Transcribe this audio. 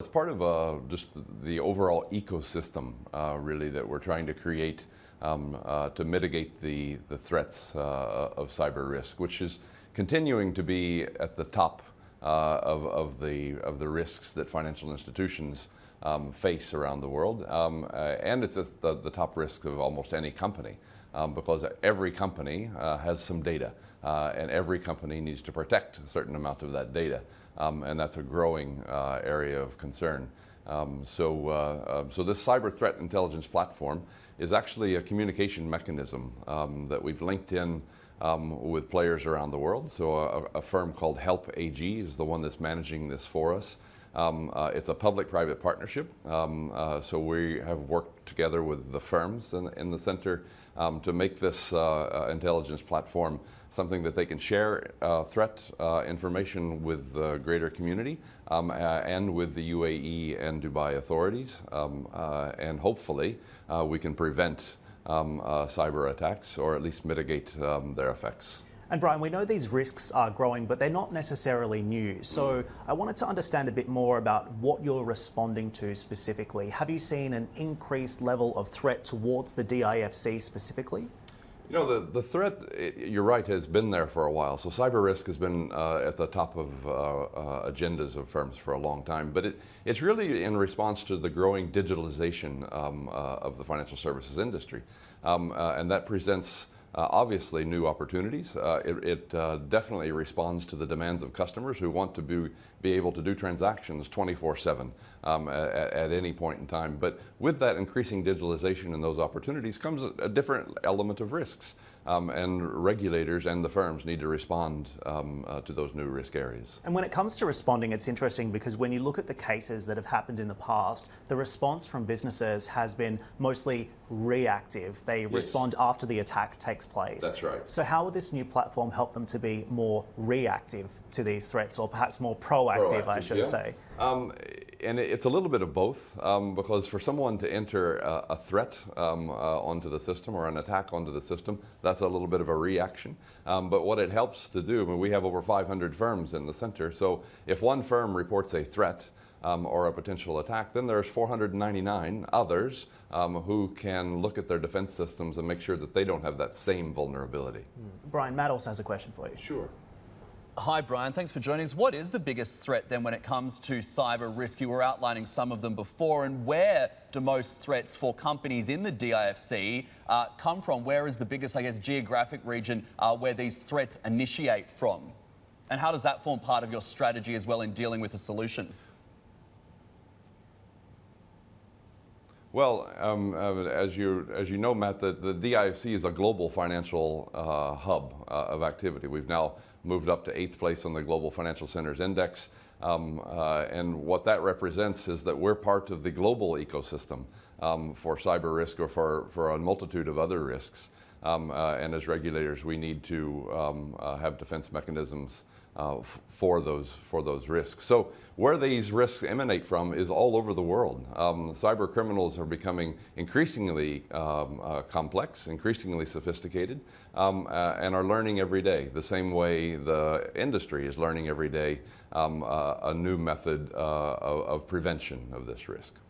It's part of just the overall ecosystem, really, that we're trying to create to mitigate the threats of cyber risk, which is continuing to be at the top of the risks that financial institutions face around the world, and it's at the top risk of almost any company, because every company has some data, and every company needs to protect a certain amount of that data. And that's a growing area of concern. So this cyber threat intelligence platform is actually a communication mechanism that we've linked in with players around the world. So a firm called Help AG is the one that's managing this for us. It's a public-private partnership, so we have worked together with the firms in the center to make this intelligence platform something that they can share threat information with the greater community and with the UAE and Dubai authorities, and hopefully we can prevent cyber attacks, or at least mitigate their effects. And Bryan, we know these risks are growing, but they're not necessarily new. So I wanted to understand a bit more about what you're responding to specifically. Have you seen an increased level of threat towards the DIFC specifically? You know, the threat, you're right, has been there for a while. So cyber risk has been at the top of agendas of firms for a long time. But it's really in response to the growing digitalization of the financial services industry. And that presents obviously new opportunities. It definitely responds to the demands of customers who want to be able to do transactions 24/7 at any point in time. But with that increasing digitalization and those opportunities comes a different element of risks. And regulators and the firms need to respond to those new risk areas. And when it comes to responding, it's interesting because when you look at the cases that have happened in the past, the response from businesses has been mostly reactive. They respond after the attack takes place. That's right. So how will this new platform help them to be more reactive to these threats, or perhaps more proactive, I should say? And it's a little bit of both, because for someone to enter a threat onto the system, or an attack onto the system, that's a little bit of a reaction. But what it helps to do, I mean, we have over 500 firms in the center, so if one firm reports a threat or a potential attack, then there's 499 others who can look at their defense systems and make sure that they don't have that same vulnerability. Bryan, Matt also has a question for you. Sure. Hi, Bryan. Thanks for joining us. What is the biggest threat then when it comes to cyber risk? You were outlining some of them before, and where do most threats for companies in the DIFC come from? Where is the biggest, I guess, geographic region where these threats initiate from? And how does that form part of your strategy as well in dealing with the solution? Well, as you know, Matt, the DIFC is a global financial hub of activity. We've now moved up to 8th place on the Global Financial Centers Index, and what that represents is that we're part of the global ecosystem for cyber risk, or for a multitude of other risks. And as regulators, we need to have defense mechanisms for those risks. So where these risks emanate from is all over the world. Cyber criminals are becoming increasingly complex, increasingly sophisticated, and are learning every day, the same way the industry is learning every day a new method of prevention of this risk.